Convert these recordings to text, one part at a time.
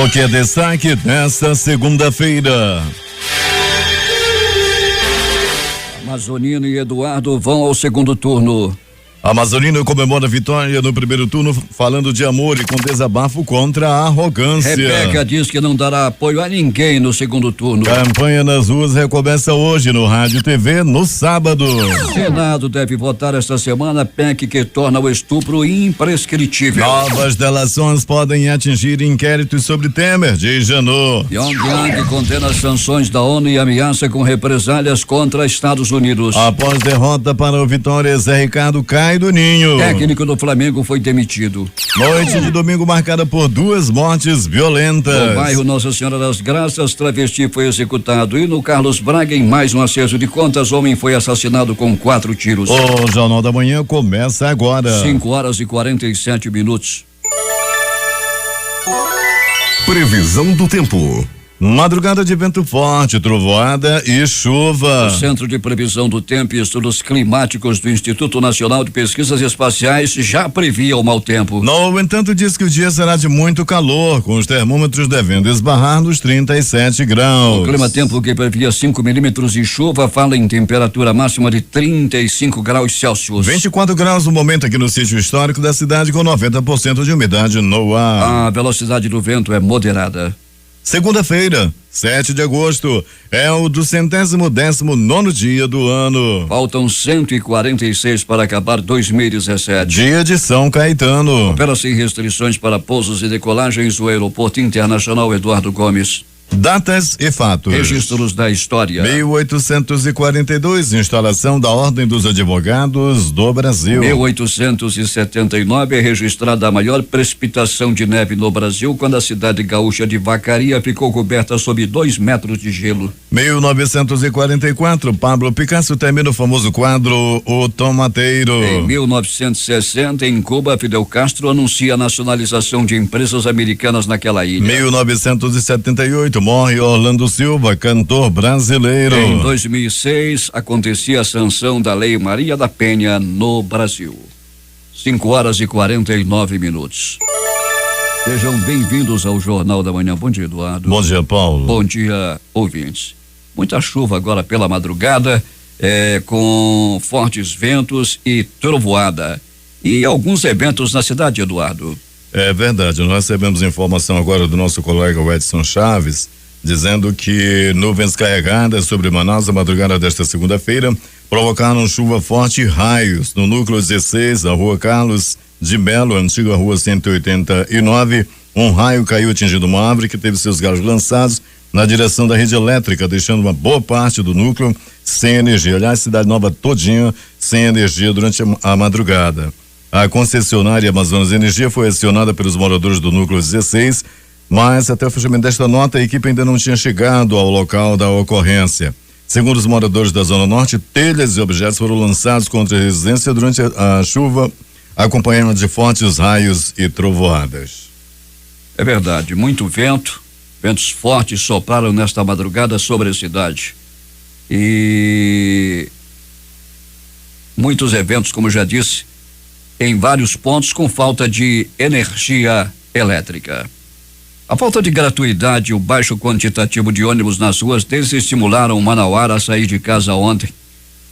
O que é destaque nesta segunda-feira? Amazonino e Eduardo vão ao segundo turno. Amazonino comemora a vitória no primeiro turno, falando de amor e com desabafo contra a arrogância. Rebeca diz que não dará apoio a ninguém no segundo turno. Campanha nas ruas recomeça hoje no Rádio e TV no sábado. Senado deve votar esta semana PEC que torna o estupro imprescritível. Novas delações podem atingir inquéritos sobre Temer, diz Janot. Pyongyang condena as sanções da ONU e ameaça com represálias contra Estados Unidos. Após derrota para o Vitória, Zé Ricardo cai do ninho. Técnico do Flamengo foi demitido. Noite de domingo marcada por 2 mortes violentas. No bairro Nossa Senhora das Graças, travesti foi executado. E no Carlos Braga, em mais um acerto de contas, homem foi assassinado com 4 tiros. O Jornal da Manhã começa agora. 5h47. Previsão do tempo. Madrugada de vento forte, trovoada e chuva. O Centro de Previsão do Tempo e Estudos Climáticos do Instituto Nacional de Pesquisas Espaciais já previa o mau tempo. No entanto, diz que o dia será de muito calor, com os termômetros devendo esbarrar nos 37 graus. O clima-tempo, que previa 5 milímetros de chuva, fala em temperatura máxima de 35 graus Celsius. 24 graus no momento aqui no sítio histórico da cidade, com 90% de umidade no ar. A velocidade do vento é moderada. Segunda-feira, 7 de agosto, é o 219º dia do ano. Faltam 146 para acabar 2017. Dia de São Caetano. Opera sem restrições para pousos e decolagens o Aeroporto Internacional Eduardo Gomes. Datas e fatos. Registros da história. 1842, instalação da Ordem dos Advogados do Brasil. 1879 é registrada a maior precipitação de neve no Brasil, quando a cidade gaúcha de Vacaria ficou coberta sob 2 metros de gelo. 1944, Pablo Picasso termina o famoso quadro O Tomateiro. Em 1960, em Cuba, Fidel Castro anuncia a nacionalização de empresas americanas naquela ilha. 1978, morre Orlando Silva, cantor brasileiro. Em 2006, acontecia a sanção da Lei Maria da Penha no Brasil. 5h49. Sejam bem-vindos ao Jornal da Manhã. Bom dia, Eduardo. Bom dia, Paulo. Bom dia, ouvintes. Muita chuva agora pela madrugada, com fortes ventos e trovoada. E alguns eventos na cidade, Eduardo. É verdade, nós recebemos informação agora do nosso colega Edson Chaves, dizendo que nuvens carregadas sobre Manaus na madrugada desta segunda-feira provocaram chuva forte e raios no núcleo 16, a rua Carlos de Melo, antiga rua 189. Um raio caiu atingindo uma árvore que teve seus galhos lançados na direção da rede elétrica, deixando uma boa parte do núcleo sem energia. Aliás, Cidade Nova todinha sem energia durante a madrugada. A concessionária Amazonas Energia foi acionada pelos moradores do núcleo 16, mas até o fechamento desta nota a equipe ainda não tinha chegado ao local da ocorrência. Segundo os moradores da Zona Norte, telhas e objetos foram lançados contra a residência durante a chuva, acompanhando de fortes raios e trovoadas. É verdade, muito vento, ventos fortes sopraram nesta madrugada sobre a cidade. E muitos eventos, como já disse, em vários pontos com falta de energia elétrica. A falta de gratuidade e o baixo quantitativo de ônibus nas ruas desestimularam o manauara a sair de casa ontem.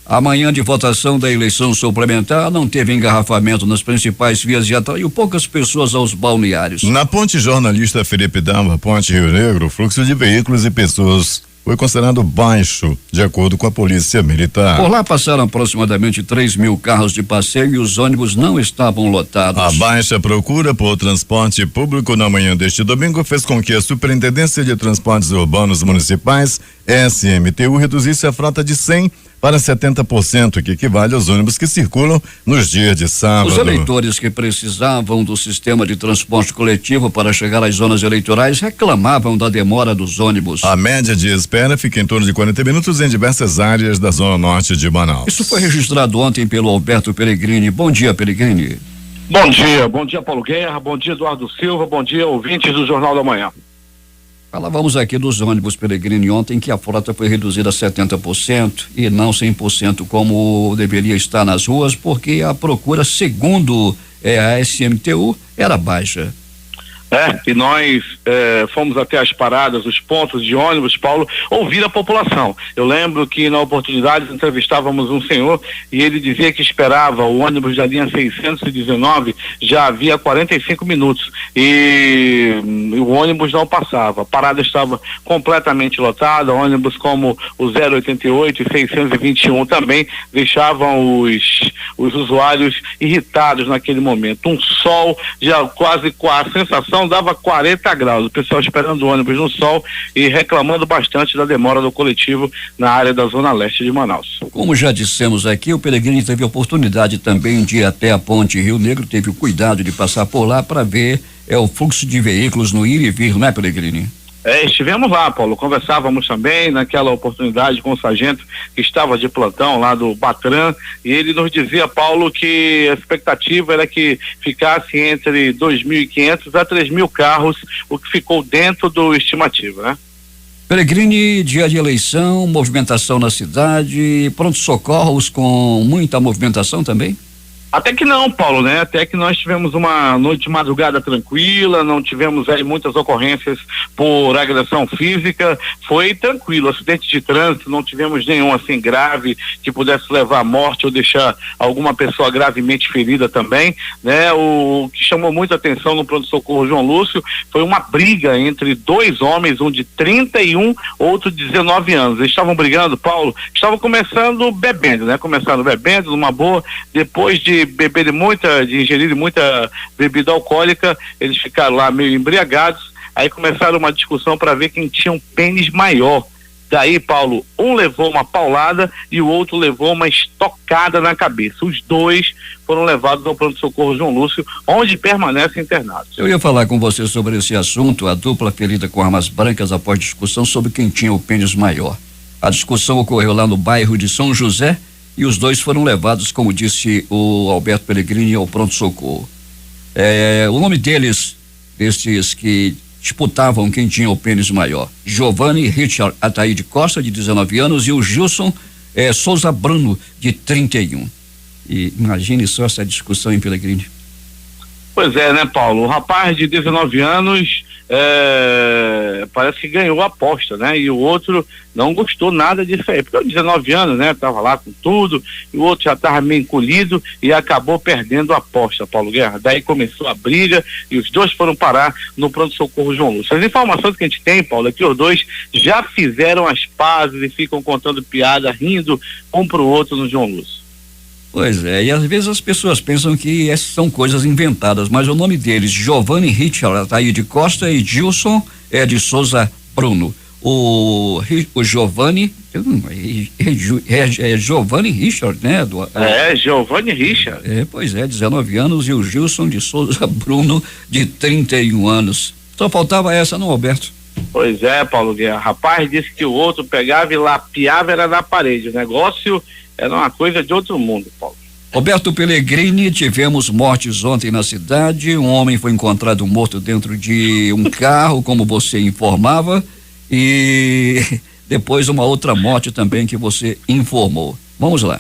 A manhã de votação da eleição suplementar não teve engarrafamento nas principais vias e atraiu poucas pessoas aos balneários. Na ponte jornalista Felipe Dama, ponte Rio Negro, o fluxo de veículos e pessoas foi considerado baixo, de acordo com a Polícia Militar. Por lá passaram aproximadamente 3.000 carros de passeio e os ônibus não estavam lotados. A baixa procura por transporte público na manhã deste domingo fez com que a Superintendência de Transportes Urbanos Municipais, SMTU, reduzisse a frota de 100% para 70%, que equivale aos ônibus que circulam nos dias de sábado. Os eleitores que precisavam do sistema de transporte coletivo para chegar às zonas eleitorais reclamavam da demora dos ônibus. A média de espera fica em torno de 40 minutos em diversas áreas da Zona Norte de Manaus. Isso foi registrado ontem pelo Alberto Peregrini. Bom dia, Peregrini. Bom dia, Paulo Guerra, bom dia, Eduardo Silva, bom dia, ouvintes do Jornal da Manhã. Falávamos aqui dos ônibus, Peregrini, ontem, que a frota foi reduzida a 70% e não 100% como deveria estar nas ruas, porque a procura, segundo a SMTU, era baixa. E nós fomos até as paradas, os pontos de ônibus, Paulo, ouvir a população. Eu lembro que na oportunidade entrevistávamos um senhor e ele dizia que esperava o ônibus da linha 619 já havia 45 minutos e o ônibus não passava. A parada estava completamente lotada, ônibus como o 088 e 621 também deixavam os usuários irritados naquele momento. Um sol, já quase com a sensação dava 40 graus, o pessoal esperando o ônibus no sol e reclamando bastante da demora do coletivo na área da zona leste de Manaus. Como já dissemos aqui, o Pellegrini teve a oportunidade também de ir até a Ponte Rio Negro, teve o cuidado de passar por lá para ver o fluxo de veículos no ir e vir, não é, Pellegrini? Estivemos lá, Paulo, conversávamos também naquela oportunidade com o sargento que estava de plantão lá do Batran e ele nos dizia, Paulo, que a expectativa era que ficasse entre 2.500 a 3.000 carros, o que ficou dentro do estimativo, né? Pellegrini, dia de eleição, movimentação na cidade, pronto-socorros com muita movimentação também? Até que não, Paulo, né? Até que nós tivemos uma noite de madrugada tranquila, não tivemos muitas ocorrências por agressão física, foi tranquilo, acidente de trânsito, não tivemos nenhum assim grave que pudesse levar à morte ou deixar alguma pessoa gravemente ferida também, né? O que chamou muita atenção no pronto-socorro João Lúcio foi uma briga entre dois homens, um de 31, outro de 19 anos. Eles estavam brigando, Paulo, estavam começando bebendo, né? Começaram bebendo, numa boa, depois de ingerir muita bebida alcoólica, eles ficaram lá meio embriagados, aí começaram uma discussão para ver quem tinha um pênis maior. Daí, Paulo, um levou uma paulada e o outro levou uma estocada na cabeça. Os dois foram levados ao pronto-socorro João Lúcio, onde permanecem internados. Eu ia falar com você sobre esse assunto, a dupla ferida com armas brancas após discussão sobre quem tinha o pênis maior. A discussão ocorreu lá no bairro de São José, e os dois foram levados, como disse o Alberto Pellegrini, ao pronto-socorro. O nome destes que disputavam quem tinha o pênis maior: Giovanni Richard Ataíde Costa, de 19 anos, e o Gilson Souza Bruno, de 31. E imagine só essa discussão em Pellegrini. Pois é, né, Paulo? O rapaz de 19 anos parece que ganhou a aposta, né? E o outro não gostou nada disso aí, porque 19 anos, né? Tava lá com tudo, e o outro já tava meio encolhido e acabou perdendo a aposta, Paulo Guerra. Daí começou a briga e os dois foram parar no pronto-socorro João Lúcio. As informações que a gente tem, Paulo, é que os dois já fizeram as pazes e ficam contando piada, rindo um pro outro no João Lúcio. Pois é, e às vezes as pessoas pensam que essas são coisas inventadas, mas o nome deles, Giovanni Richard Ataíde Costa e Gilson de Souza Bruno. O Giovanni Giovanni Richard, né? Giovanni Richard. Pois é, 19 anos, e o Gilson de Souza Bruno, de 31 anos. Só faltava essa, não, Alberto? Pois é, Paulo Guerra. Rapaz disse que o outro pegava e lapiava era na parede. O negócio era uma coisa de outro mundo, Paulo. Roberto Pellegrini, tivemos mortes ontem na cidade. Um homem foi encontrado morto dentro de um carro, como você informava, e depois uma outra morte também que você informou. Vamos lá.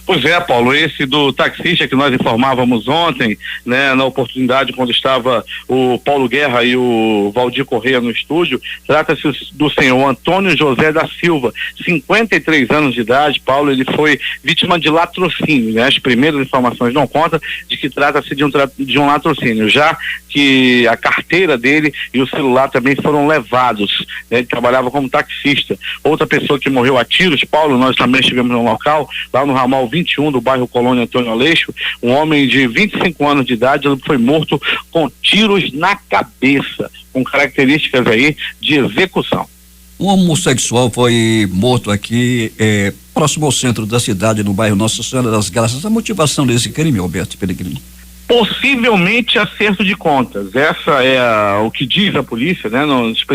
Pois é, Paulo, esse do taxista que nós informávamos ontem, né, na oportunidade quando estava o Paulo Guerra e o Valdir Correia no estúdio, trata-se do senhor Antônio José da Silva, 53 anos de idade. Paulo, ele foi vítima de latrocínio, né? As primeiras informações dão conta de que trata-se de um latrocínio, já que a carteira dele e o celular também foram levados, né? Ele trabalhava como taxista. Outra pessoa que morreu a tiros, Paulo, nós também estivemos no local, lá no ramal 21 do bairro Colônia Antônio Aleixo, um homem de 25 anos de idade, ele foi morto com tiros na cabeça, com características aí de execução. Um homossexual foi morto aqui, próximo ao centro da cidade, no bairro Nossa Senhora das Graças. A motivação desse crime, Alberto Pellegrini? Possivelmente acerto de contas. Essa é o que diz a polícia, né?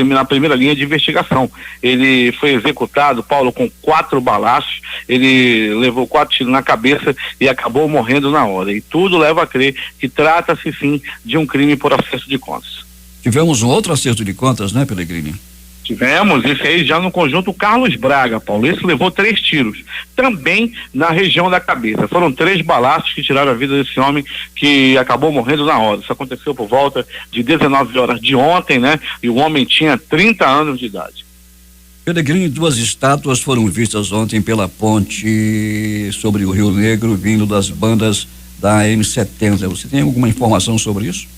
Na primeira linha de investigação. Ele foi executado, Paulo, com 4 balaços. Ele levou 4 tiros na cabeça e acabou morrendo na hora. E tudo leva a crer que trata-se sim de um crime por acerto de contas. Tivemos um outro acerto de contas, né, Pellegrini? Tivemos, esse aí já no conjunto Carlos Braga, Paulo. Esse levou 3 tiros, também na região da cabeça. Foram 3 balaços que tiraram a vida desse homem, que acabou morrendo na hora. Isso aconteceu por volta de 19 horas de ontem, né? E o homem tinha 30 anos de idade. Peregrino, 2 estátuas foram vistas ontem pela ponte sobre o Rio Negro, vindo das bandas da M70. Você tem alguma informação sobre isso?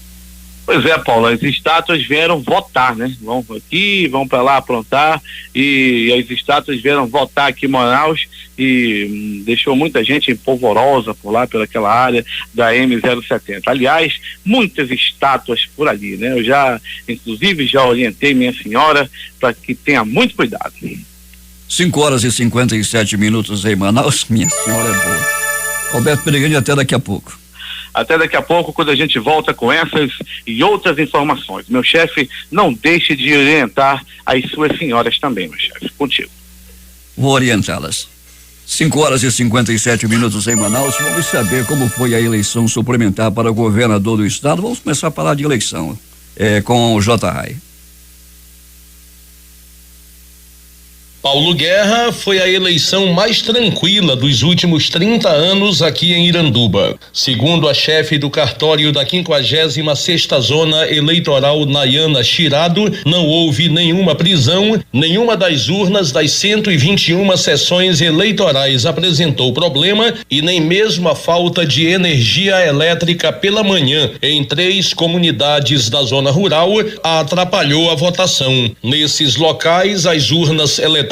Pois é, Paulo, as estátuas vieram votar, né? Vão aqui, vão para lá aprontar, e as estátuas vieram votar aqui em Manaus e deixou muita gente polvorosa por lá, pelaquela área da M070. Aliás, muitas estátuas por ali, né? Eu já, inclusive, já orientei minha senhora para que tenha muito cuidado. 5h57 em Manaus. Minha senhora é boa. Alberto Peregrino, até daqui a pouco. Até daqui a pouco, quando a gente volta com essas e outras informações. Meu chefe, não deixe de orientar as suas senhoras também, meu chefe. Contigo. Vou orientá-las. 5h57 em Manaus. Vamos saber como foi a eleição suplementar para o governador do estado. Vamos começar a falar de eleição com o J. Rai. Paulo Guerra foi a eleição mais tranquila dos últimos 30 anos aqui em Iranduba. Segundo a chefe do cartório da 56ª Zona Eleitoral, Nayana Chirado, não houve nenhuma prisão, nenhuma das urnas das 121 sessões eleitorais apresentou problema e nem mesmo a falta de energia elétrica pela manhã em 3 comunidades da zona rural atrapalhou a votação. Nesses locais, as urnas eletrônicas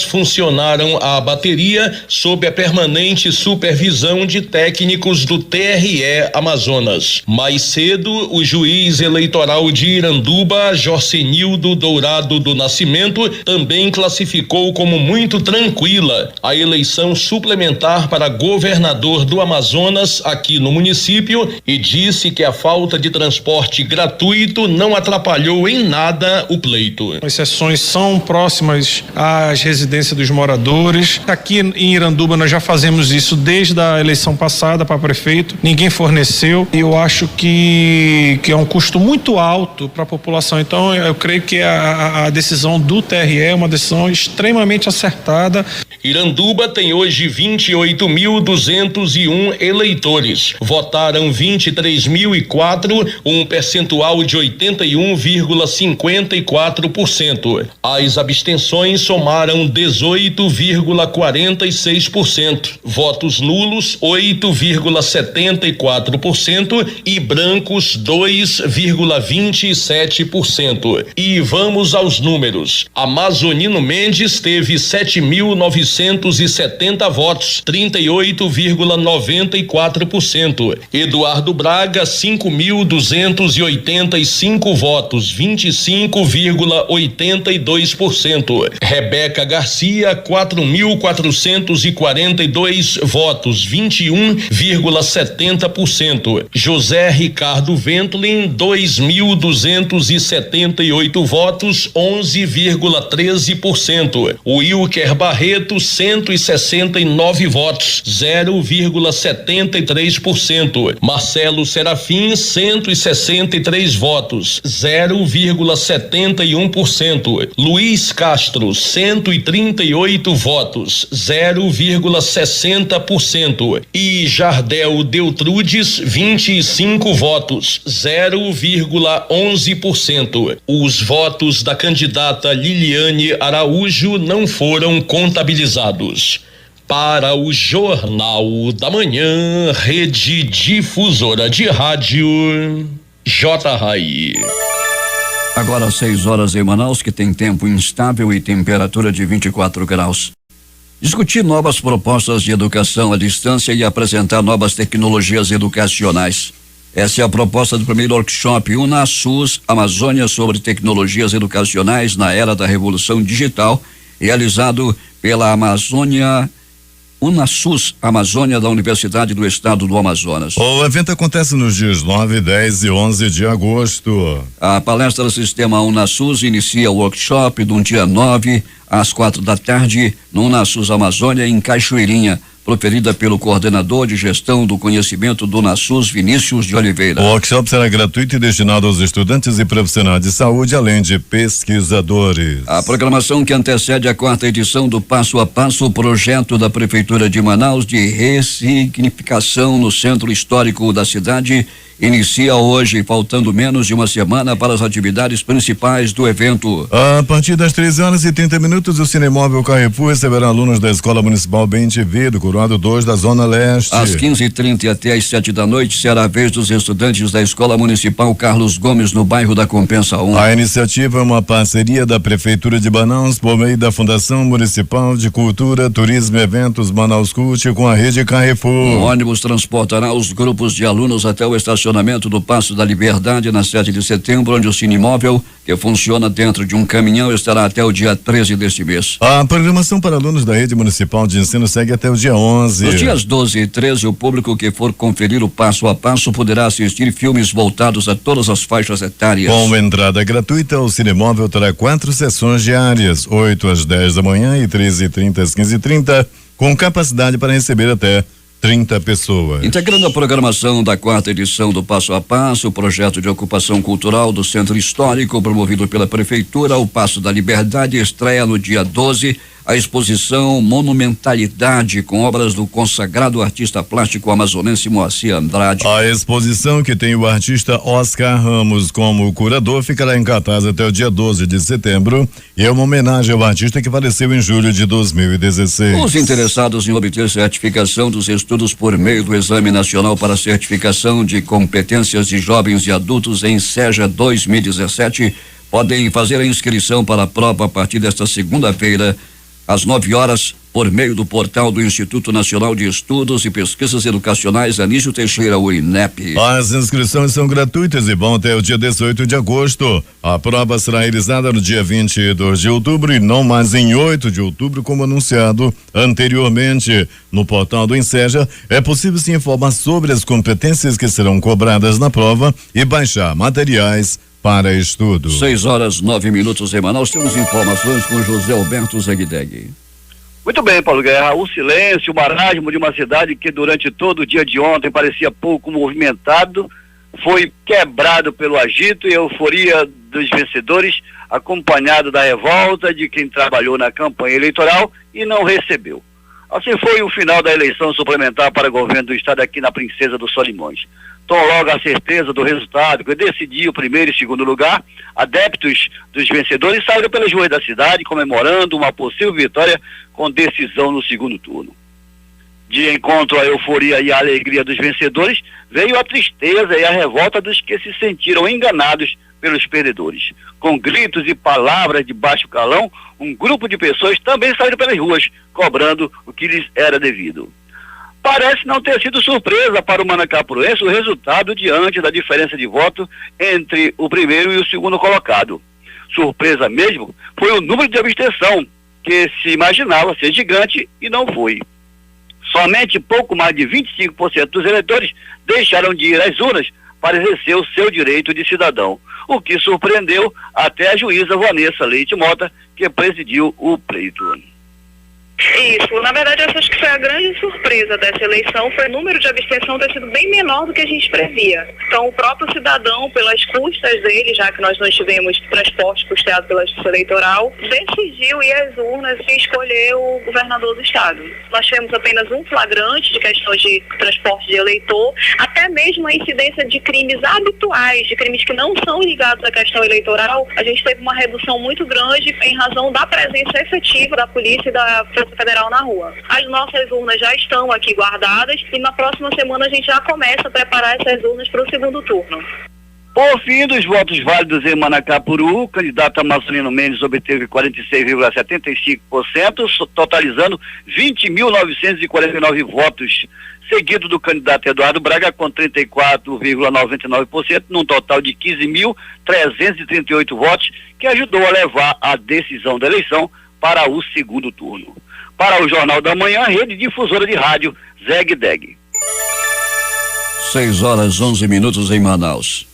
funcionaram a bateria sob a permanente supervisão de técnicos do TRE Amazonas. Mais cedo, o juiz eleitoral de Iranduba, Jorcenildo Dourado do Nascimento, também classificou como muito tranquila a eleição suplementar para governador do Amazonas aqui no município e disse que a falta de transporte gratuito não atrapalhou em nada o pleito. As sessões são próximas às residências dos moradores. Aqui em Iranduba nós já fazemos isso desde a eleição passada para prefeito. Ninguém forneceu e eu acho que é um custo muito alto para a população. Então eu creio que a decisão do TRE é uma decisão extremamente acertada. Iranduba tem hoje 28.201 eleitores. Votaram 23.004, um percentual de 81,54%. As abstenções somaram 18,46%. Votos nulos 8,74% e brancos 2,27%. E vamos aos números. Amazonino Mendes teve 7.970 votos, 38,94%. Eduardo Braga 5.285 votos, 25,82%. Rebeca Garcia 4.442 votos, 21,70%. José Ricardo Ventolin 2.278 votos, 11,13%. Wilker Barreto 169 votos, 0,73%. Marcelo Serafim 163 votos, 0,71%. Luiz Castro 138 votos, 0,60%. E Jardel Deltrudes 25 votos, 0,11%. Os votos da candidata Liliane Araújo não foram contabilizados. Para o Jornal da Manhã, Rede Difusora de Rádio, J. Rai. Agora às 6 horas em Manaus, que tem tempo instável e temperatura de 24 graus. Discutir novas propostas de educação à distância e apresentar novas tecnologias educacionais. Essa é a proposta do primeiro workshop UnaSUS Amazônia sobre tecnologias educacionais na era da revolução digital, realizado pela UnaSUS Amazônia da Universidade do Estado do Amazonas. O evento acontece nos dias 9, 10 e 11 de agosto. A palestra do sistema UnaSUS inicia o workshop do dia 9 às 4 da tarde no UnaSUS Amazônia em Cachoeirinha. proferida pelo coordenador de gestão do conhecimento do NASUS, Vinícius de Oliveira. O workshop será gratuito e destinado aos estudantes e profissionais de saúde, além de pesquisadores. A programação que antecede a 4ª edição do Passo a Passo, o projeto da Prefeitura de Manaus de ressignificação no centro histórico da cidade, inicia hoje, faltando menos de uma semana para as atividades principais do evento. A partir das 13h30, o Cinemóvel Carrefour receberá alunos da Escola Municipal BNTV do Coroado 2 da Zona Leste. Às 15h30 e até às 7h será a vez dos estudantes da Escola Municipal Carlos Gomes, no bairro da Compensa 1. A iniciativa é uma parceria da Prefeitura de Manaus por meio da Fundação Municipal de Cultura, Turismo e Eventos Manaus Cult com a rede Carrefour. O ônibus transportará os grupos de alunos até o estacionamento do Paço da Liberdade, na 7 de setembro, onde o Cinemóvel, que funciona dentro de um caminhão, estará até o dia 13 deste mês. A programação para alunos da Rede Municipal de Ensino segue até o dia 11. Nos dias 12 e 13, o público que for conferir o Passo a Passo poderá assistir filmes voltados a todas as faixas etárias. Com entrada gratuita, o Cinemóvel terá 4 sessões diárias, 8 às 10 da manhã e 13h30 às 15h30, com capacidade para receber até 30 pessoas. Integrando a programação da 4ª edição do Passo a Passo, o projeto de ocupação cultural do Centro Histórico, promovido pela Prefeitura, o Paço da Liberdade, estreia no dia 12 a exposição Monumentalidade, com obras do consagrado artista plástico amazonense Moacir Andrade. A exposição, que tem o artista Oscar Ramos como curador, ficará em cartaz até o dia 12 de setembro e é uma homenagem ao artista que faleceu em julho de 2016. Os interessados em obter certificação dos estudos por meio do Exame Nacional para Certificação de Competências de Jovens e Adultos em SEJA 2017 podem fazer a inscrição para a prova a partir desta segunda-feira, às 9h, por meio do portal do Instituto Nacional de Estudos e Pesquisas Educacionais Anísio Teixeira, o INEP. As inscrições são gratuitas e vão até o dia 18 de agosto. A prova será realizada no dia 22 de outubro e não mais em 8 de outubro, como anunciado anteriormente. No portal do INSEJA é possível se informar sobre as competências que serão cobradas na prova e baixar materiais para estudo. 6h09 em Manaus. Temos informações com José Alberto Zegdeg. Muito bem, Paulo Guerra. O silêncio, o marasmo de uma cidade que durante todo o dia de ontem parecia pouco movimentado, foi quebrado pelo agito e euforia dos vencedores, acompanhado da revolta de quem trabalhou na campanha eleitoral e não recebeu. Assim foi o final da eleição suplementar para o governo do estado aqui na Princesa dos Solimões. Tão logo a certeza do resultado, que decidiu o primeiro e segundo lugar, adeptos dos vencedores saíram pelas ruas da cidade comemorando uma possível vitória com decisão no segundo turno. De encontro à euforia e à alegria dos vencedores, veio a tristeza e a revolta dos que se sentiram enganados pelos perdedores. Com gritos e palavras de baixo calão, um grupo de pessoas também saíram pelas ruas, cobrando o que lhes era devido. Parece não ter sido surpresa para o manacapuroense o resultado diante da diferença de voto entre o primeiro e o segundo colocado. Surpresa mesmo foi o número de abstenção, que se imaginava ser gigante e não foi. Somente pouco mais de 25% dos eleitores deixaram de ir às urnas para exercer o seu direito de cidadão, o que surpreendeu até a juíza Vanessa Leite Mota, que presidiu o pleito. Isso, na verdade eu acho que foi a grande surpresa dessa eleição, foi o número de abstenção ter sido bem menor do que a gente previa. Então o próprio cidadão, pelas custas dele, já que nós não tivemos transporte custeado pela Justiça Eleitoral, decidiu ir às urnas e escolher o governador do estado. Nós tivemos apenas um flagrante de questão de transporte de eleitor, até mesmo a incidência de crimes habituais, de crimes que não são ligados à questão eleitoral, a gente teve uma redução muito grande em razão da presença efetiva da polícia e da Federal na rua. As nossas urnas já estão aqui guardadas e na próxima semana a gente já começa a preparar essas urnas para o segundo turno. Por fim dos votos válidos em Manacapuru, o candidato Amazonino Mendes obteve 46,75%, totalizando 20.949 votos, seguido do candidato Eduardo Braga com 34,99%, num total de 15.338 votos, que ajudou a levar a decisão da eleição para o segundo turno. Para o Jornal da Manhã, rede difusora de rádio Zegdeg. 6h11 em Manaus.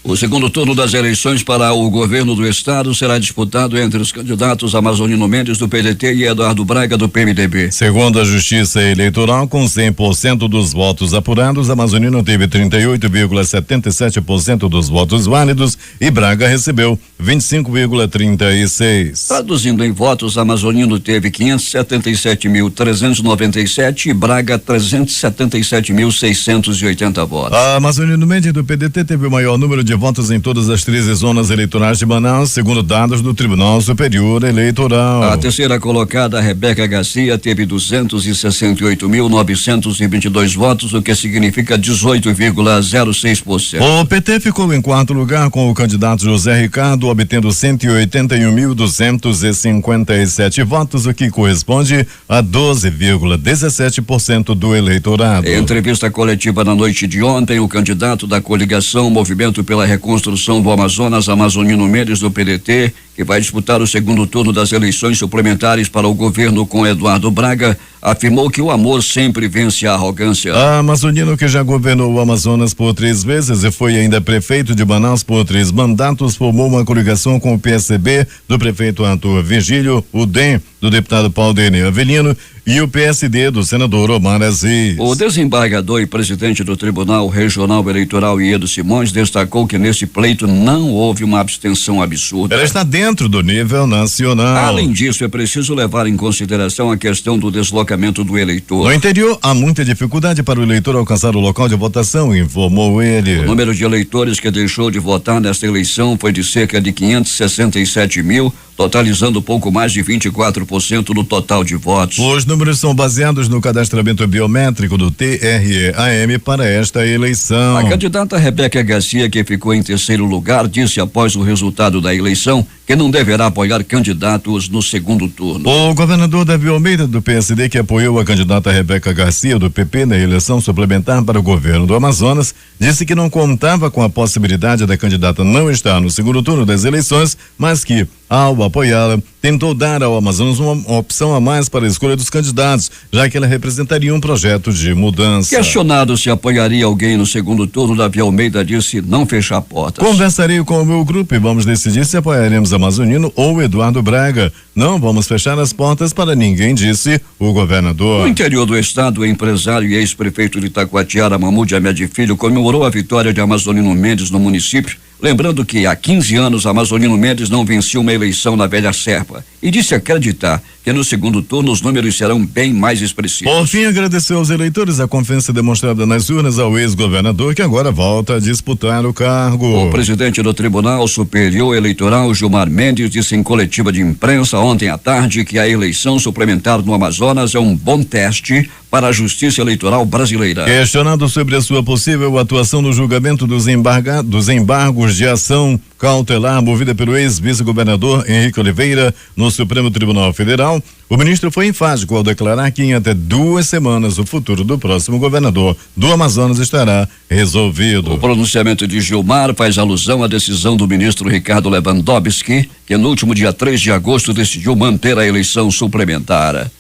O segundo turno das eleições para o governo do estado será disputado entre os candidatos Amazonino Mendes do PDT e Eduardo Braga do PMDB. Segundo a Justiça Eleitoral, com 100% dos votos apurados, Amazonino teve 38,77% dos votos válidos e Braga recebeu 25,36%. Traduzindo em votos, Amazonino teve 577.397 e Braga 377.680 votos. A Amazonino Mendes do PDT teve o maior número de votos em todas as 13 zonas eleitorais de Manaus, segundo dados do Tribunal Superior Eleitoral. A terceira colocada, Rebeca Garcia, teve 268.922 votos, o que significa 18,06%. O PT ficou em quarto lugar com o candidato José Ricardo, obtendo 181.257 votos, o que corresponde a 12,17% do eleitorado. Em entrevista coletiva na noite de ontem, o candidato da coligação Movimento pela Reconstrução do Amazonas, Amazonino Mendes do PDT, que vai disputar o segundo turno das eleições suplementares para o governo com Eduardo Braga, afirmou que o amor sempre vence a arrogância. A Amazonino, que já governou o Amazonas por 3 vezes e foi ainda prefeito de Manaus por 3 mandatos, formou uma coligação com o PSB do prefeito Arthur Virgílio, o DEM do deputado Paulo Denê Avelino e o PSD do senador Omar Aziz. O desembargador e presidente do Tribunal Regional Eleitoral, Iedo Simões, destacou que nesse pleito não houve uma abstenção absurda. Ela está dentro do nível nacional. Além disso, é preciso levar em consideração a questão do deslocamento do eleitor. No interior, há muita dificuldade para o eleitor alcançar o local de votação, informou ele. O número de eleitores que deixou de votar nesta eleição foi de cerca de 567 mil, totalizando pouco mais de 24% do total de votos. Os números são baseados no cadastramento biométrico do TRE-AM para esta eleição. A candidata Rebeca Garcia, que ficou em terceiro lugar, disse após o resultado da eleição que não deverá apoiar candidatos no segundo turno. O governador Davi Almeida, do PSD, que apoiou a candidata Rebeca Garcia, do PP, na eleição suplementar para o governo do Amazonas, disse que não contava com a possibilidade da candidata não estar no segundo turno das eleições, mas que, ao apoiá-la, tentou dar ao Amazonas uma opção a mais para a escolha dos candidatos, já que ela representaria um projeto de mudança. Questionado se apoiaria alguém no segundo turno, Davi Almeida disse não fechar portas. Conversarei com o meu grupo e vamos decidir se apoiaremos Amazonino ou Eduardo Braga. Não vamos fechar as portas para ninguém, disse o governador. No interior do estado, o empresário e ex-prefeito de Itacoatiara, Mahmoud Ahmed Filho, comemorou a vitória de Amazonino Mendes no município, lembrando que há 15 anos Amazonino Mendes não vencia uma eleição na Velha Serpa e disse acreditar que no segundo turno os números serão bem mais expressivos. Por fim, agradeceu aos eleitores a confiança demonstrada nas urnas ao ex-governador, que agora volta a disputar o cargo. O presidente do Tribunal Superior Eleitoral, Gilmar Mendes, disse em coletiva de imprensa ontem à tarde que a eleição suplementar no Amazonas é um bom teste para a justiça eleitoral brasileira. Questionado sobre a sua possível atuação no julgamento dos embargos de ação cautelar movida pelo ex-vice-governador Henrique Oliveira no Supremo Tribunal Federal, o ministro foi enfático ao declarar que em até 2 semanas o futuro do próximo governador do Amazonas estará resolvido. O pronunciamento de Gilmar faz alusão à decisão do ministro Ricardo Lewandowski, que no último dia 3 de agosto decidiu manter a eleição suplementar.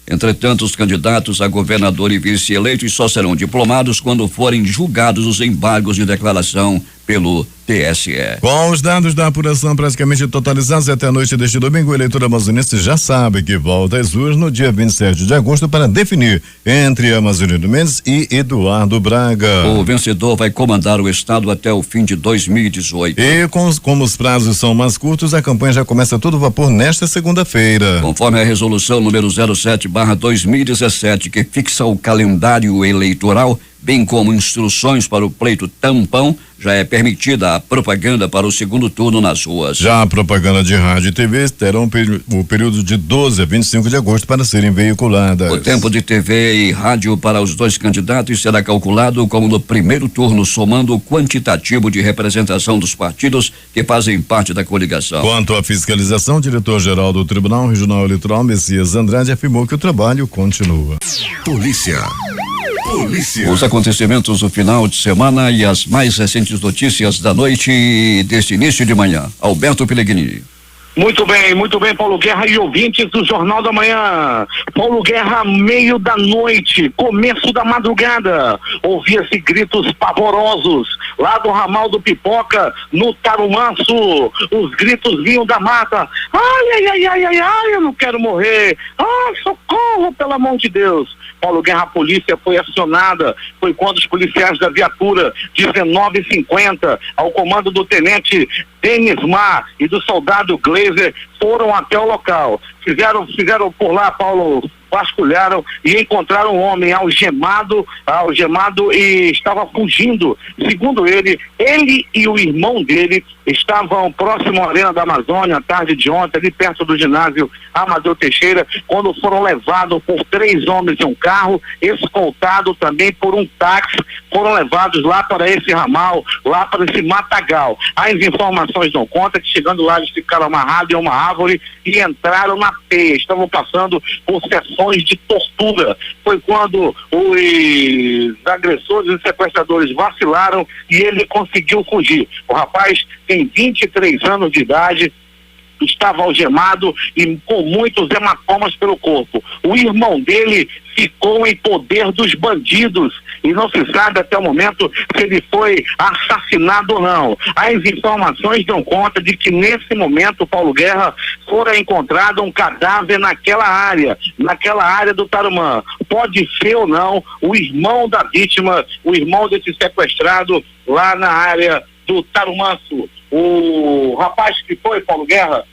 Entretanto, os candidatos a governador e vice eleitos só serão diplomados quando forem julgados os embargos de declaração pelo TSE. Com os dados da apuração praticamente totalizados até a noite deste domingo, o eleitor amazonense já sabe que volta às urnas no dia 27 de agosto para definir entre Amazonino Mendes e Eduardo Braga. O vencedor vai comandar o estado até o fim de 2018. E como os prazos são mais curtos, a campanha já começa a todo vapor nesta segunda-feira. Conforme a resolução número 07/2017, que fixa o calendário eleitoral, bem como instruções para o pleito tampão, já é permitida a propaganda para o segundo turno nas ruas. Já a propaganda de rádio e TV terão o período de 12 a 25 de agosto para serem veiculadas. O tempo de TV e rádio para os 2 candidatos será calculado como no primeiro turno, somando o quantitativo de representação dos partidos que fazem parte da coligação. Quanto à fiscalização, o diretor-geral do Tribunal Regional Eleitoral, Messias Andrade, afirmou que o trabalho continua. Polícia. Os acontecimentos do final de semana e as mais recentes notícias da noite deste início de manhã. Alberto Pellegrini. Muito bem, Paulo Guerra e ouvintes do Jornal da Manhã. Paulo Guerra, meio da noite, começo da madrugada, ouvia-se gritos pavorosos lá do ramal do Pipoca, no Tarumanço. Os gritos vinham da mata. Ai, eu não quero morrer. Ai, socorro, pelo amor de Deus. Paulo Guerra, a polícia foi acionada. Foi quando os policiais da viatura 1950, ao comando do tenente Denis Mar e do soldado Glazer, foram até o local. Fizeram por lá, Paulo, vasculharam e encontraram um homem algemado e estava fugindo. Segundo ele e o irmão dele estavam próximo à Arena da Amazônia, à tarde de ontem, ali perto do ginásio Amadeu Teixeira, quando foram levados por 3 homens em um carro, escoltado também por um táxi, foram levados lá para esse ramal, lá para esse matagal. As informações dão conta que chegando lá eles ficaram amarrados em uma árvore e entraram na teia, estavam passando por sessões de tortura. Foi quando os agressores e sequestradores vacilaram e ele conseguiu fugir. O rapaz tem 23 anos de idade, estava algemado e com muitos hematomas pelo corpo. O irmão dele ficou em poder dos bandidos e não se sabe até o momento se ele foi assassinado ou não. As informações dão conta de que nesse momento, Paulo Guerra, fora encontrado um cadáver naquela área do Tarumã. Pode ser ou não o irmão da vítima, o irmão desse sequestrado lá na área do Tarumanço. O rapaz que foi, Paulo Guerra,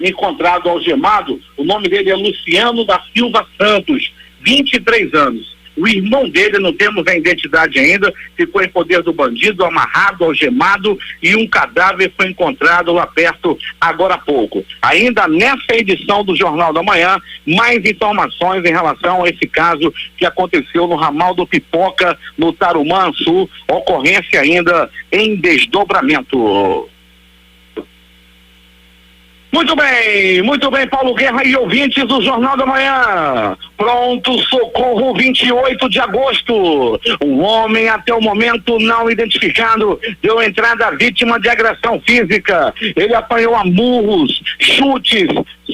encontrado algemado, o nome dele é Luciano da Silva Santos, 23 anos. O irmão dele, não temos a identidade ainda, ficou em poder do bandido, amarrado, algemado, e um cadáver foi encontrado lá perto agora há pouco. Ainda nessa edição do Jornal da Manhã, mais informações em relação a esse caso que aconteceu no ramal do Pipoca, no Tarumã Sul, ocorrência ainda em desdobramento. Muito bem, Paulo Guerra e ouvintes do Jornal da Manhã. Pronto socorro, 28 de agosto. Um homem até o momento não identificado deu entrada à vítima de agressão física. Ele apanhou a murros, chutes,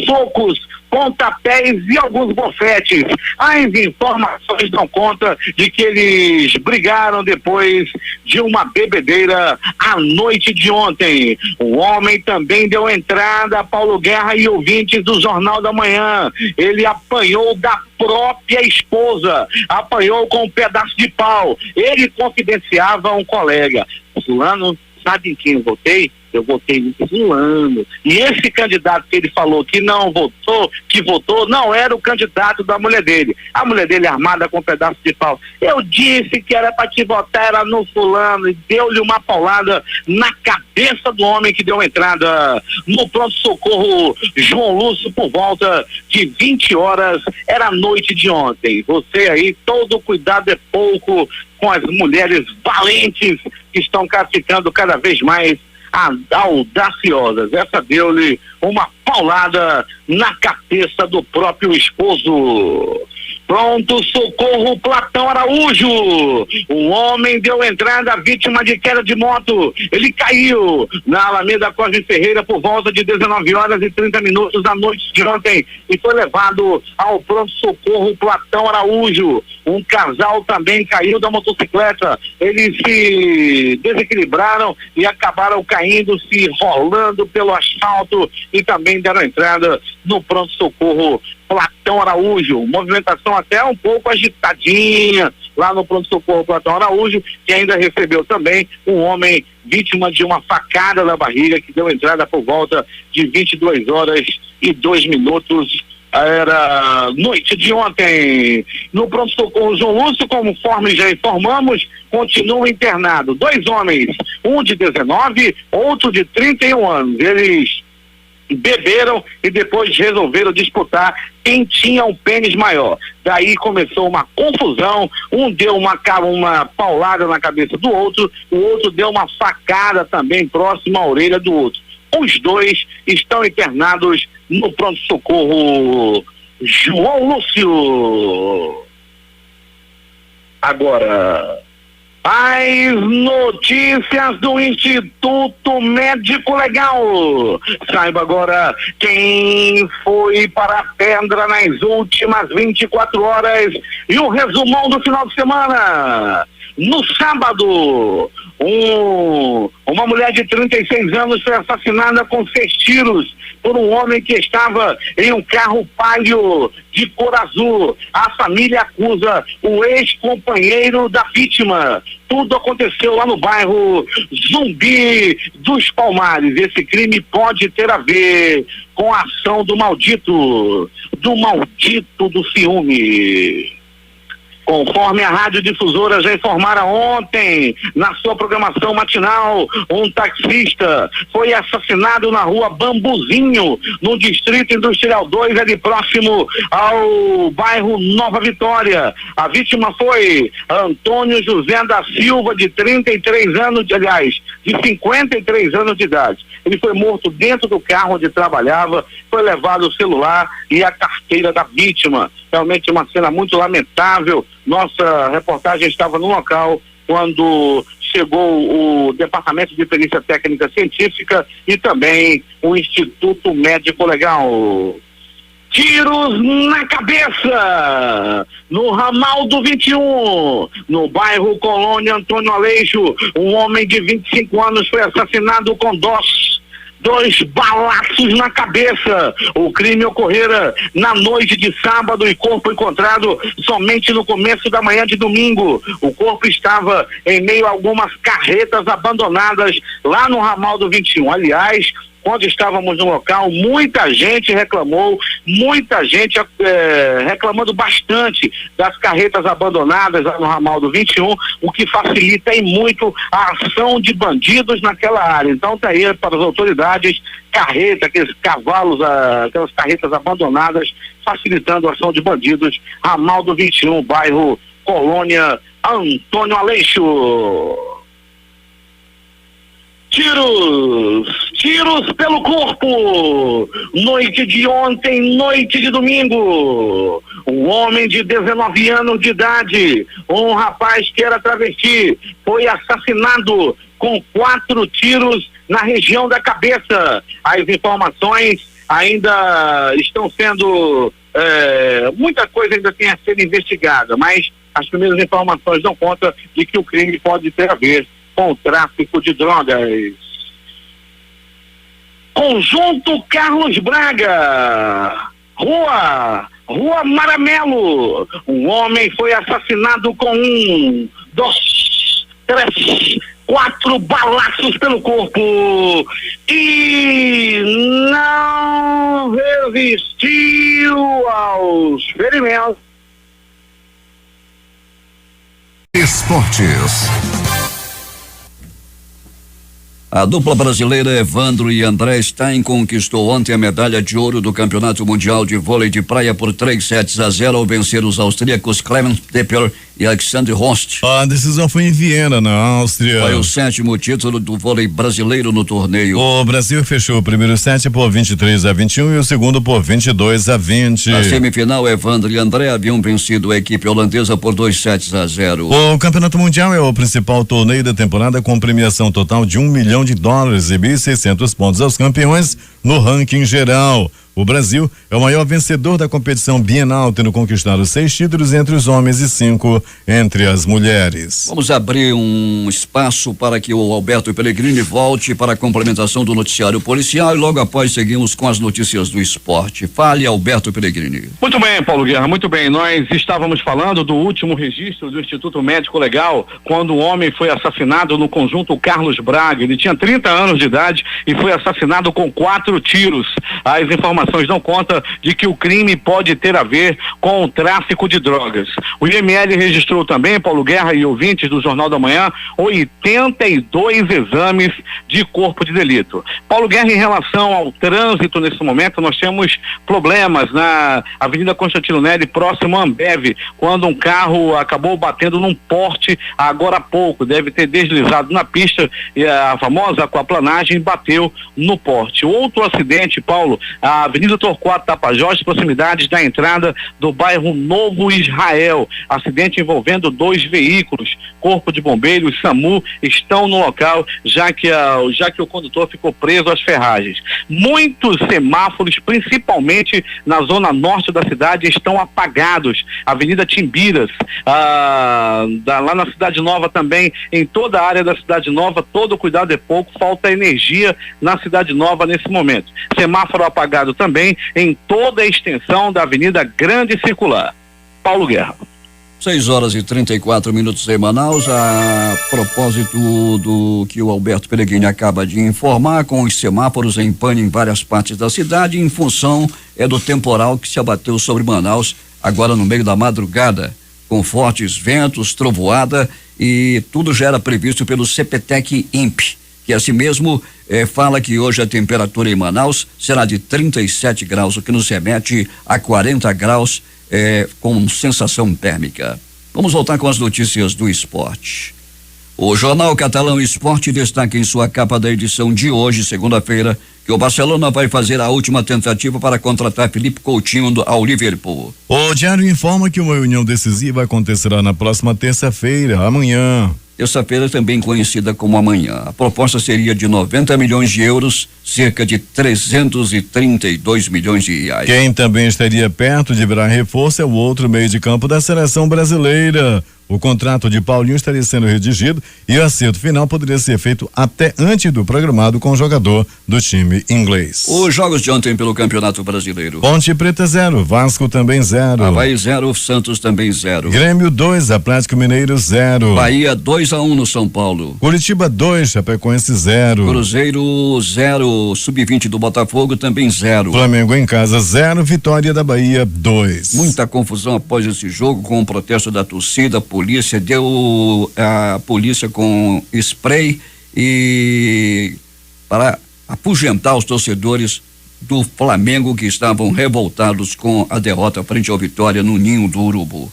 socos, pontapés e alguns bofetes. As informações dão conta de que eles brigaram depois de uma bebedeira à noite de ontem. O homem também deu entrada a Paulo Guerra e ouvintes do Jornal da Manhã. Ele apanhou da própria esposa, apanhou com um pedaço de pau. Ele confidenciava a um colega: fulano, sabe em quem eu votei? Eu votei no fulano. E esse candidato que ele falou que não votou, que votou, não era o candidato da mulher dele. A mulher dele armada com um pedaço de pau. Eu disse que era para te votar, era no fulano, e deu-lhe uma paulada na cabeça do homem que deu entrada no pronto-socorro João Lúcio por volta de 20 horas, era a noite de ontem. Você aí, todo cuidado é pouco com as mulheres valentes que estão ficando cada vez mais audaciosas. Essa deu-lhe uma paulada na cabeça do próprio esposo. Pronto socorro Platão Araújo. Um homem deu entrada à vítima de queda de moto. Ele caiu na Alameda Cosme Ferreira por volta de 19 horas e 30 minutos da noite de ontem e foi levado ao pronto socorro Platão Araújo. Um casal também caiu da motocicleta. Eles se desequilibraram e acabaram caindo, se rolando pelo asfalto e também deram entrada no pronto socorro Platão Araújo. Movimentação até um pouco agitadinha lá no pronto-socorro Platão Araújo, que ainda recebeu também um homem vítima de uma facada na barriga, que deu entrada por volta de 22 horas e 2 minutos. Era noite de ontem. No pronto-socorro João Lúcio, conforme já informamos, continua internado 2 homens, um de 19, outro de 31 anos. Eles beberam e depois resolveram disputar quem tinha um pênis maior. Daí começou uma confusão, um deu uma paulada na cabeça do outro, o outro deu uma facada também próximo à orelha do outro. Os 2 estão internados no pronto-socorro João Lúcio. Agora, As notícias do Instituto Médico Legal. Saiba agora quem foi para a pedra nas últimas 24 horas e o resumão do final de semana. No sábado, uma mulher de 36 anos foi assassinada com 6 tiros por um homem que estava em um carro palio de cor azul. A família acusa o ex-companheiro da vítima. Tudo aconteceu lá no bairro Zumbi dos Palmares. Esse crime pode ter a ver com a ação do maldito do ciúme. Conforme a radiodifusora já informara ontem, na sua programação matinal, um taxista foi assassinado na rua Bambuzinho, no Distrito Industrial 2, ali próximo ao bairro Nova Vitória. A vítima foi Antônio José da Silva, de 33 anos, de 53 anos de idade. Ele foi morto dentro do carro onde trabalhava, foi levado o celular e a carteira da vítima. Realmente uma cena muito lamentável. Nossa reportagem estava no local quando chegou o Departamento de Perícia Técnica Científica e também o Instituto Médico Legal. Tiros na cabeça, no ramal do 21, no bairro Colônia Antônio Aleixo. Um homem de 25 anos foi assassinado com 2 balaços na cabeça. O crime ocorrera na noite de sábado e corpo encontrado somente no começo da manhã de domingo. O corpo estava em meio a algumas carretas abandonadas lá no ramal do 21. Aliás, quando estávamos no local, muita gente reclamou, reclamando bastante das carretas abandonadas lá no ramal do 21, o que facilita e muito a ação de bandidos naquela área. Então tá aí para as autoridades, aqueles cavalos, aquelas carretas abandonadas, facilitando a ação de bandidos, ramal do 21, bairro Colônia Antônio Aleixo. Tiros pelo corpo. Noite de ontem, noite de domingo. Um homem de 19 anos de idade, um rapaz que era travesti, foi assassinado com 4 tiros na região da cabeça. As informações ainda estão sendo... muita coisa ainda tem a ser investigada, mas as primeiras informações dão conta de que o crime pode ter a ver com o tráfico de drogas. Conjunto Carlos Braga, Rua Maramelo. Um homem foi assassinado com 1, 2, 3, 4 balaços pelo corpo e não resistiu aos ferimentos. Esportes. A dupla brasileira Evandro e André Stein conquistou ontem a medalha de ouro do Campeonato Mundial de Vôlei de Praia por 3-0 ao vencer os austríacos Clemens Depper e Alexander Horst. A decisão foi em Viena, na Áustria. Foi o 7º título do vôlei brasileiro no torneio. O Brasil fechou o primeiro set por 23-21 e o segundo por 22-20. Na semifinal, Evandro e André haviam vencido a equipe holandesa por 2-0. O Campeonato Mundial é o principal torneio da temporada, com premiação total de $1 milhão e R$1.600 pontos aos campeões no ranking geral. O Brasil é o maior vencedor da competição bienal, tendo conquistado 6 títulos entre os homens e 5 entre as mulheres. Vamos abrir um espaço para que o Alberto Pellegrini volte para a complementação do noticiário policial e logo após seguimos com as notícias do esporte. Fale, Alberto Pellegrini. Muito bem, Paulo Guerra, muito bem. Nós estávamos falando do último registro do Instituto Médico Legal, quando um homem foi assassinado no conjunto Carlos Braga. Ele tinha 30 anos de idade e foi assassinado com 4 tiros. As informações dão conta de que o crime pode ter a ver com o tráfico de drogas. O IML registrou também, Paulo Guerra e ouvintes do Jornal da Manhã, 82 exames de corpo de delito. Paulo Guerra, em relação ao trânsito nesse momento, nós temos problemas na Avenida Constantino Nery, próximo a Ambev, quando um carro acabou batendo num poste agora há pouco, deve ter deslizado na pista e a famosa aquaplanagem bateu no poste. Outro acidente, Paulo, a Avenida Torquato Tapajós, proximidades da entrada do bairro Novo Israel. Acidente envolvendo 2 veículos. Corpo de Bombeiros, SAMU estão no local, já que o condutor ficou preso às ferragens. Muitos semáforos, principalmente na zona norte da cidade, estão apagados. Avenida Timbiras, lá na Cidade Nova também, em toda a área da Cidade Nova, todo cuidado é pouco, falta energia na Cidade Nova nesse momento. Semáforo apagado também em toda a extensão da Avenida Grande Circular. Paulo Guerra. 6h34 em Manaus. A propósito do que o Alberto Peregrini acaba de informar, com os semáforos em pane em várias partes da cidade, em função do temporal que se abateu sobre Manaus agora no meio da madrugada, com fortes ventos, trovoada, e tudo já era previsto pelo CPTEC-INPE, que assim mesmo fala que hoje a temperatura em Manaus será de 37 graus, o que nos remete a 40 graus com sensação térmica. Vamos voltar com as notícias do esporte. O jornal catalão Esporte destaca em sua capa da edição de hoje, segunda-feira, que o Barcelona vai fazer a última tentativa para contratar Filipe Coutinho ao Liverpool. O diário informa que uma reunião decisiva acontecerá na próxima terça-feira, amanhã. Terça-feira, também conhecida como amanhã. A proposta seria de 90 milhões de euros, cerca de 332 milhões de reais. Quem também estaria perto de virar reforço é o outro meio de campo da seleção brasileira. O contrato de Paulinho estaria sendo redigido e o acerto final poderia ser feito até antes do programado com o jogador do time inglês. Os jogos de ontem pelo Campeonato Brasileiro. Ponte Preta 0, Vasco também 0. Avaí 0, Santos também 0. Grêmio 2, Atlético Mineiro 0. Bahia 2-1 no São Paulo. Curitiba 2, Chapecoense 0. Cruzeiro 0, Sub-20 do Botafogo também 0. Flamengo em casa 0, Vitória da Bahia 2. Muita confusão após esse jogo com o protesto da torcida. A polícia com spray e para afugentar os torcedores do Flamengo que estavam revoltados com a derrota frente ao Vitória no Ninho do Urubu.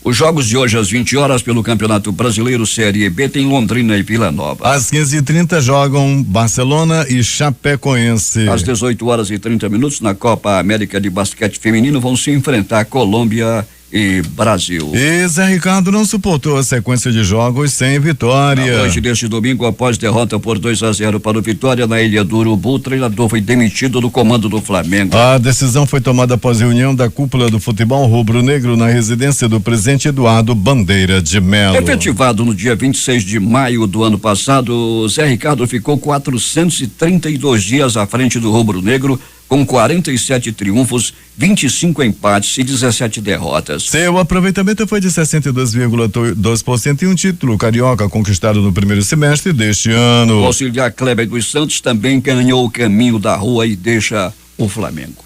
Os jogos de hoje às 20 horas pelo Campeonato Brasileiro Série B tem Londrina e Vila Nova. Às 15h30 jogam Barcelona e Chapecoense. Às 18h30 na Copa América de Basquete Feminino vão se enfrentar Colômbia e Brasil. E Zé Ricardo não suportou a sequência de jogos sem vitória. Na noite deste domingo, após derrota por 2-0 para o Vitória na Ilha do Urubu, o treinador foi demitido do comando do Flamengo. A decisão foi tomada após reunião da cúpula do futebol rubro-negro na residência do presidente Eduardo Bandeira de Melo. Efetivado no dia 26 de maio do ano passado, Zé Ricardo ficou 432 dias à frente do rubro-negro, com 47 triunfos, 25 empates e 17 derrotas. Seu aproveitamento foi de 62,2% e um título carioca conquistado no primeiro semestre deste ano. O auxiliar Kleber dos Santos também ganhou o caminho da rua e deixa o Flamengo.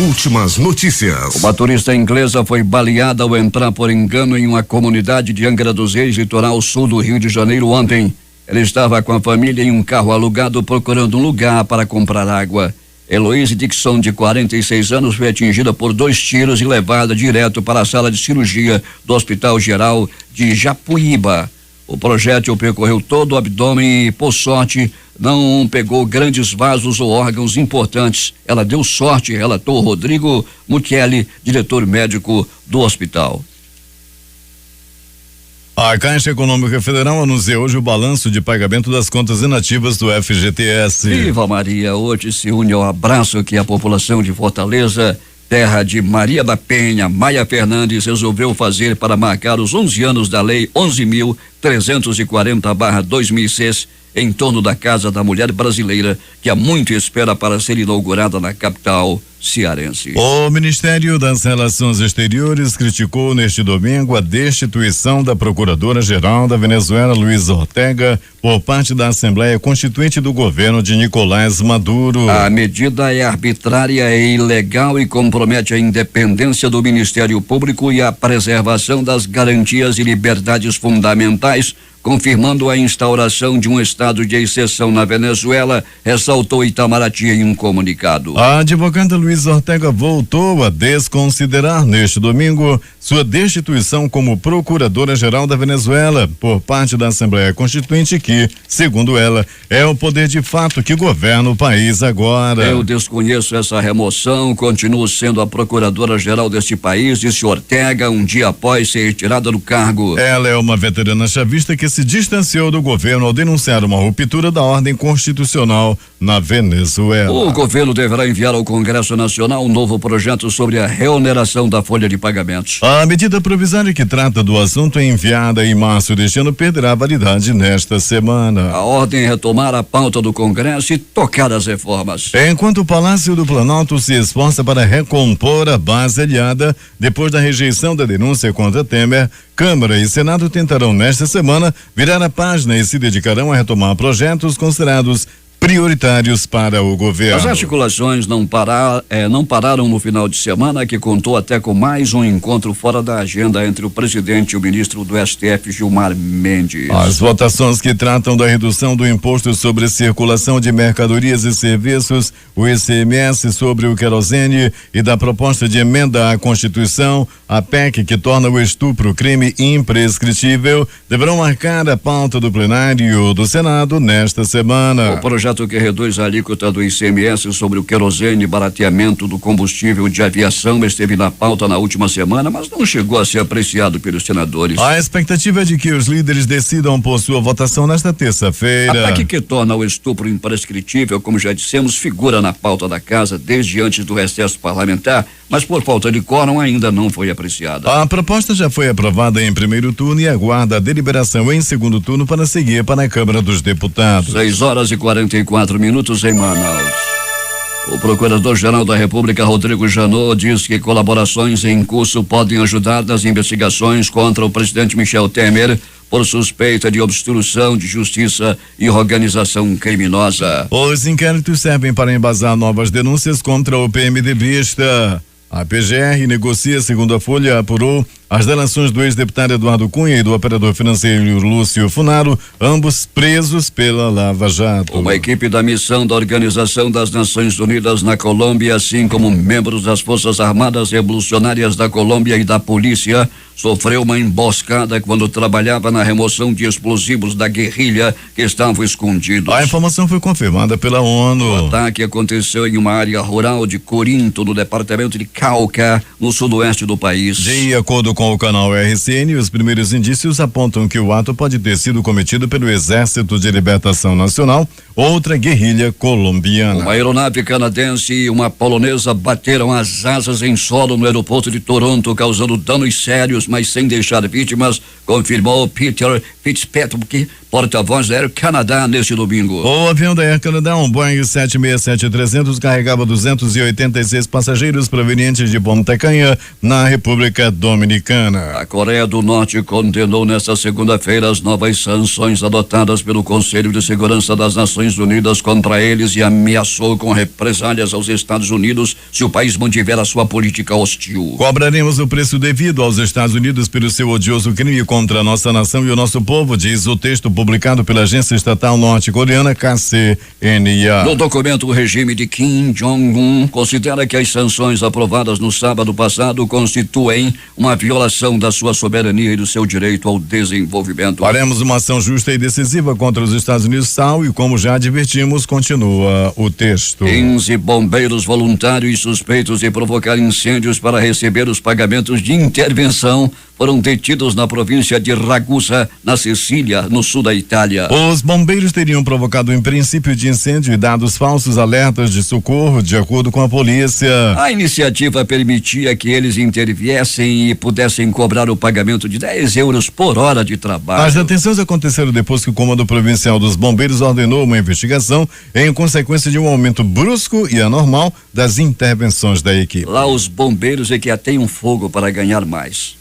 Últimas notícias. Uma turista inglesa foi baleada ao entrar por engano em uma comunidade de Angra dos Reis, litoral sul do Rio de Janeiro, ontem. Ela estava com a família em um carro alugado procurando um lugar para comprar água. Heloíse Dixon, de 46 anos, foi atingida por 2 tiros e levada direto para a sala de cirurgia do Hospital Geral de Japuíba. O projétil percorreu todo o abdômen e, por sorte, não pegou grandes vasos ou órgãos importantes. Ela deu sorte, relatou Rodrigo Muchelli, diretor médico do hospital. A Caixa Econômica Federal anunciou hoje o balanço de pagamento das contas inativas do FGTS. Viva Maria, hoje se une ao abraço que a população de Fortaleza, terra de Maria da Penha, Maia Fernandes, resolveu fazer para marcar os 11 anos da Lei 11.340/2006, em torno da Casa da Mulher Brasileira, que há muito espera para ser inaugurada na capital cearense. O Ministério das Relações Exteriores criticou neste domingo a destituição da Procuradora-Geral da Venezuela, Luísa Ortega, por parte da Assembleia Constituinte do governo de Nicolás Maduro. A medida é arbitrária e ilegal e compromete a independência do Ministério Público e a preservação das garantias e liberdades fundamentais, confirmando a instauração de um estado de exceção na Venezuela, ressaltou Itamaraty em um comunicado. A advogada Luísa Ortega voltou a desconsiderar neste domingo sua destituição como procuradora-geral da Venezuela por parte da Assembleia Constituinte que, segundo ela, é o poder de fato que governa o país agora. Eu desconheço essa remoção, continuo sendo a procuradora-geral deste país, disse Ortega um dia após ser retirada do cargo. Ela é uma veterana chavista que se distanciou do governo ao denunciar uma ruptura da ordem constitucional na Venezuela. O governo deverá enviar ao Congresso Nacional um novo projeto sobre a reoneração da folha de pagamentos. A medida provisória que trata do assunto é enviada em março deste ano perderá validade nesta semana. A ordem é retomar a pauta do Congresso e tocar as reformas. Enquanto o Palácio do Planalto se esforça para recompor a base aliada depois da rejeição da denúncia contra Temer, Câmara e Senado tentarão nesta semana virar a página e se dedicarão a retomar projetos considerados prioritários para o governo. As articulações não pararam no final de semana, que contou até com mais um encontro fora da agenda entre o presidente e o ministro do STF, Gilmar Mendes. As votações que tratam da redução do imposto sobre circulação de mercadorias e serviços, o ICMS sobre o querosene e da proposta de emenda à Constituição, a PEC que torna o estupro crime imprescritível, deverão marcar a pauta do plenário do Senado nesta semana. O projeto que reduz a alíquota do ICMS sobre o querosene e barateamento do combustível de aviação esteve na pauta na última semana, mas não chegou a ser apreciado pelos senadores. A expectativa é de que os líderes decidam por sua votação nesta terça-feira. A PEC que torna o estupro imprescritível, como já dissemos, figura na pauta da casa desde antes do recesso parlamentar, mas por falta de quórum ainda não foi apreciada. A proposta já foi aprovada em primeiro turno e aguarda a deliberação em segundo turno para seguir para a Câmara dos Deputados. 6h44 em Manaus. O Procurador-Geral da República, Rodrigo Janot, diz que colaborações em curso podem ajudar nas investigações contra o presidente Michel Temer por suspeita de obstrução de justiça e organização criminosa. Os inquéritos servem para embasar novas denúncias contra o PMDBista. A PGR negocia, segundo a Folha apurou, as delações do ex-deputado Eduardo Cunha e do operador financeiro Lúcio Funaro, ambos presos pela Lava Jato. Uma equipe da missão da Organização das Nações Unidas na Colômbia, assim como membros das Forças Armadas Revolucionárias da Colômbia e da polícia, sofreu uma emboscada quando trabalhava na remoção de explosivos da guerrilha que estavam escondidos. A informação foi confirmada pela ONU. O ataque aconteceu em uma área rural de Corinto, no departamento de Cauca, no sudoeste do país. De acordo com o canal RCN, os primeiros indícios apontam que o ato pode ter sido cometido pelo Exército de Libertação Nacional, outra guerrilha colombiana. Uma aeronave canadense e uma polonesa bateram as asas em solo no aeroporto de Toronto, causando danos sérios, mas sem deixar vítimas, confirmou Peter Fitzpatrick, porta-voz da Air Canada, neste domingo. O avião da Air Canada, um Boeing 767-300, carregava 286 passageiros provenientes de Ponta Canha, na República Dominicana. A Coreia do Norte condenou nesta segunda-feira as novas sanções adotadas pelo Conselho de Segurança das Nações Unidas contra eles e ameaçou com represálias aos Estados Unidos se o país mantiver a sua política hostil. Cobraremos o preço devido aos Estados Unidos pelo seu odioso crime contra a nossa nação e o nosso povo, diz o texto publicado pela agência estatal norte-coreana KCNA. No documento, o regime de Kim Jong-un considera que as sanções aprovadas no sábado passado constituem uma violação da sua soberania e do seu direito ao desenvolvimento. Faremos uma ação justa e decisiva contra os Estados Unidos, tal e como já advertimos, continua o texto. 15 bombeiros voluntários suspeitos de provocar incêndios para receber os pagamentos de intervenção foram detidos na província de Ragusa, na Sicília, no sul da Itália. Os bombeiros teriam provocado um princípio de incêndio e dados falsos alertas de socorro, de acordo com a polícia. A iniciativa permitia que eles interviessem e pudessem cobrar o pagamento de 10 euros por hora de trabalho. As detenções aconteceram depois que o Comando Provincial dos Bombeiros ordenou uma investigação em consequência de um aumento brusco e anormal das intervenções da equipe. Lá os bombeiros é que ateiam fogo para ganhar mais.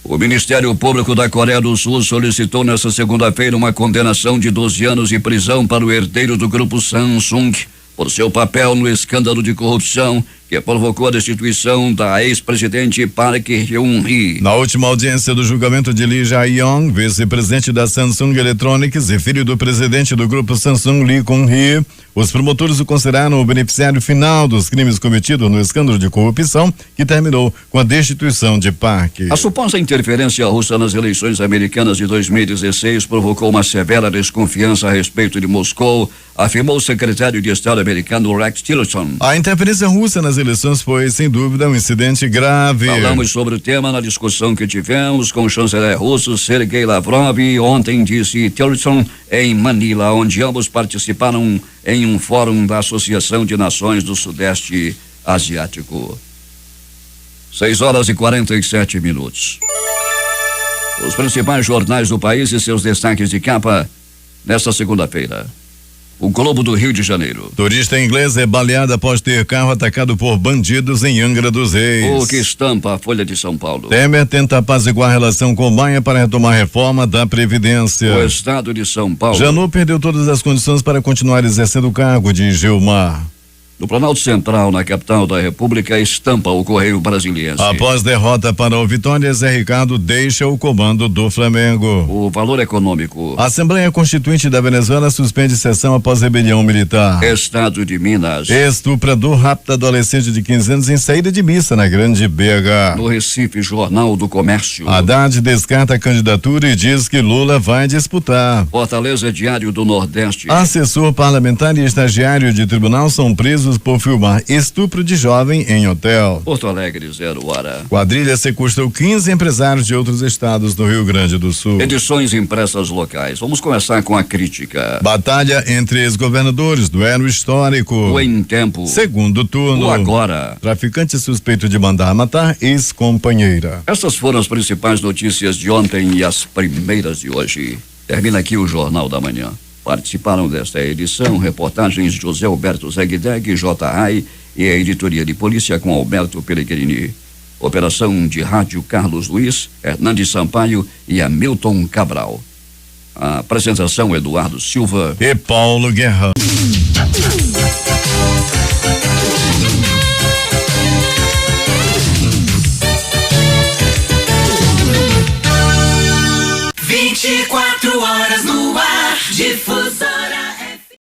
O Ministério Público da Coreia do Sul solicitou nesta segunda-feira uma condenação de 12 anos de prisão para o herdeiro do grupo Samsung, por seu papel no escândalo de corrupção que provocou a destituição da ex-presidente Park Geun-hye. Na última audiência do julgamento de Lee Jae-yong, vice-presidente da Samsung Electronics e filho do presidente do grupo Samsung, Lee Kun-hee, os promotores o consideraram o beneficiário final dos crimes cometidos no escândalo de corrupção que terminou com a destituição de Park. A suposta interferência russa nas eleições americanas de 2016 provocou uma severa desconfiança a respeito de Moscou, afirmou o secretário de Estado americano Rex Tillerson. A interferência russa nas eleições foi, sem dúvida, um incidente grave. Falamos sobre o tema na discussão que tivemos com o chanceler russo Sergei Lavrov ontem, disse Tillerson, em Manila, onde ambos participaram em um fórum da Associação de Nações do Sudeste Asiático. 6:47. Os principais jornais do país e seus destaques de capa nesta segunda-feira. O Globo do Rio de Janeiro. Turista inglês é baleado após ter carro atacado por bandidos em Angra dos Reis. O que estampa a Folha de São Paulo. Temer tenta apaziguar a relação com Maia para retomar a reforma da Previdência. O Estado de São Paulo. Janot perdeu todas as condições para continuar exercendo o cargo de Gilmar. No Planalto Central, na capital da República, estampa o Correio Brasiliense. Após derrota para o Vitória, Zé Ricardo deixa o comando do Flamengo. O Valor Econômico. A Assembleia Constituinte da Venezuela suspende sessão após rebelião militar. Estado de Minas. Estuprador rapta adolescente de 15 anos em saída de missa na Grande BH. No Recife, Jornal do Comércio. Haddad descarta a candidatura e diz que Lula vai disputar. Fortaleza, Diário do Nordeste. Assessor parlamentar e estagiário de tribunal são presos por filmar estupro de jovem em hotel. Porto Alegre, 0 hora. Quadrilha sequestrou 15 empresários de outros estados do Rio Grande do Sul. Edições impressas locais. Vamos começar com a crítica. Batalha entre ex-governadores, duelo histórico. O Em Tempo. Segundo turno. O Agora. Traficante suspeito de mandar matar ex-companheira. Essas foram as principais notícias de ontem e as primeiras de hoje. Termina aqui o Jornal da Manhã. Participaram desta edição reportagens de José Alberto Zegdeg, J. Rai e a editoria de polícia com Alberto Pellegrini. Operação de rádio Carlos Luiz, Hernandes Sampaio e Hamilton Cabral. A apresentação Eduardo Silva e Paulo Guerra. Quatro horas no ar, Difusora.